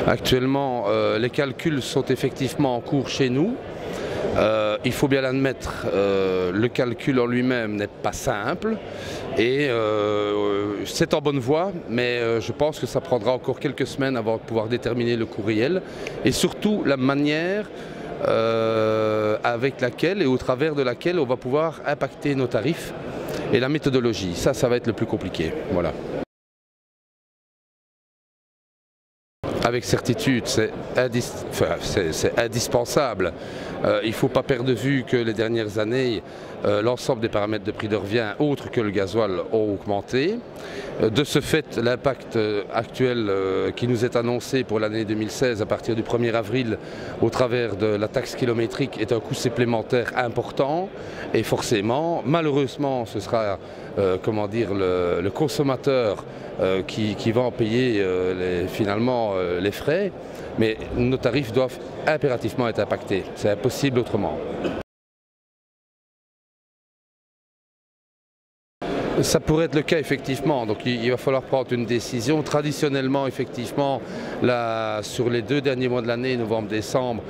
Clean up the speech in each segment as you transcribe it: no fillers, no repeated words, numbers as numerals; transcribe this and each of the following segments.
Actuellement, les calculs sont effectivement en cours chez nous. Il faut bien l'admettre, le calcul en lui-même n'est pas simple et c'est en bonne voie, mais je pense que ça prendra encore quelques semaines avant de pouvoir déterminer le coût réel et surtout la manière avec laquelle et au travers de laquelle on va pouvoir impacter nos tarifs et la méthodologie. Ça va être le plus compliqué. Voilà. Avec certitude, c'est indispensable. Il ne faut pas perdre de vue que les dernières années, l'ensemble des paramètres de prix de revient, autres que le gasoil, ont augmenté. De ce fait, l'impact actuel qui nous est annoncé pour l'année 2016 à partir du 1er avril au travers de la taxe kilométrique est un coût supplémentaire important et forcément, malheureusement, ce sera le consommateur qui va en payer finalement les frais, mais nos tarifs doivent impérativement être impactés. C'est impossible autrement. Ça pourrait être le cas effectivement, donc il va falloir prendre une décision. Traditionnellement, effectivement, sur les 2 derniers mois de l'année, novembre-décembre,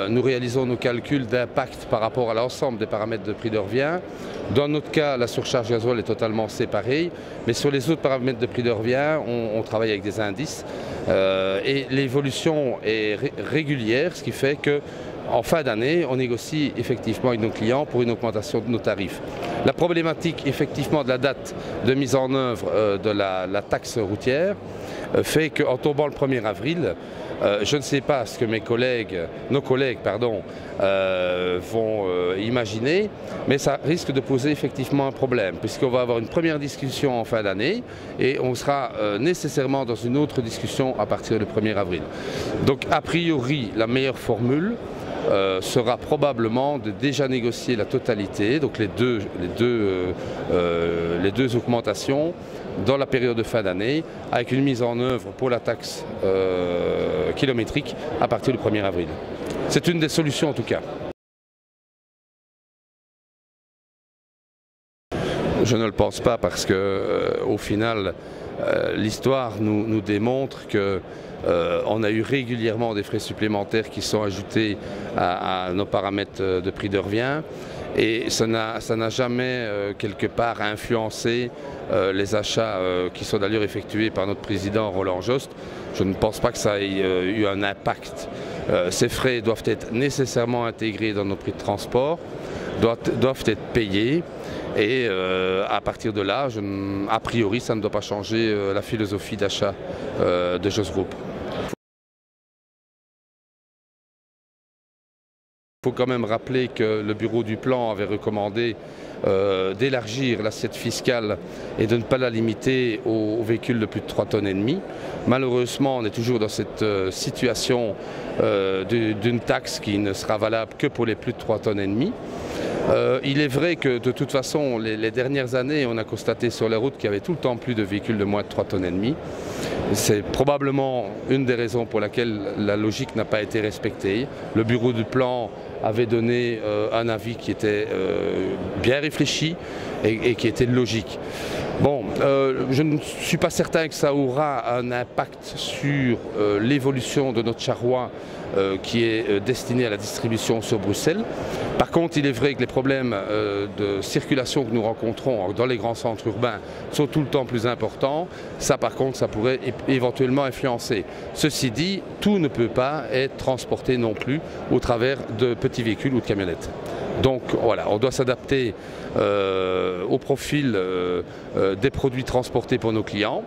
nous réalisons nos calculs d'impact par rapport à l'ensemble des paramètres de prix de revient. Dans notre cas, la surcharge gasoil est totalement séparée, mais sur les autres paramètres de prix de revient, on travaille avec des indices et l'évolution est régulière, ce qui fait que en fin d'année, on négocie effectivement avec nos clients pour une augmentation de nos tarifs. La problématique effectivement de la date de mise en œuvre de la taxe routière fait qu'en tombant le 1er avril, je ne sais pas ce que nos collègues vont imaginer, mais ça risque de poser effectivement un problème, puisqu'on va avoir une première discussion en fin d'année et on sera nécessairement dans une autre discussion à partir du 1er avril. Donc a priori, la meilleure formule sera probablement de déjà négocier la totalité, donc les deux augmentations dans la période de fin d'année, avec une mise en œuvre pour la taxe kilométrique à partir du 1er avril. C'est une des solutions en tout cas. Je ne le pense pas parce que au final, l'histoire nous démontre qu'on a eu régulièrement des frais supplémentaires qui sont ajoutés à nos paramètres de prix de revient et ça n'a jamais quelque part influencé les achats qui sont d'ailleurs effectués par notre président Roland Jost. Je ne pense pas que ça ait eu un impact. Ces frais doivent être nécessairement intégrés dans nos prix de transport, doivent être payés. Et à partir de là, a priori, ça ne doit pas changer la philosophie d'achat de Jost Group. Il faut quand même rappeler que le bureau du plan avait recommandé d'élargir l'assiette fiscale et de ne pas la limiter aux véhicules de plus de 3,5 tonnes. Malheureusement, on est toujours dans cette situation d'une taxe qui ne sera valable que pour les plus de 3,5 tonnes. Il est vrai que de toute façon, les dernières années, on a constaté sur les routes qu'il y avait tout le temps plus de véhicules de moins de 3,5 tonnes. C'est probablement une des raisons pour laquelle la logique n'a pas été respectée. Le bureau du plan avait donné un avis qui était bien réfléchi et qui était logique. Bon, je ne suis pas certain que ça aura un impact sur l'évolution de notre charroi qui est destiné à la distribution sur Bruxelles. Par contre, il est vrai que les problèmes de circulation que nous rencontrons dans les grands centres urbains sont tout le temps plus importants. Ça, par contre, ça pourrait éventuellement influencer. Ceci dit, tout ne peut pas être transporté non plus au travers de petits véhicules ou de camionnettes. Donc voilà, on doit s'adapter au profil des produits transportés pour nos clients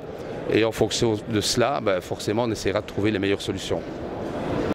et en fonction de cela, forcément, on essaiera de trouver les meilleures solutions.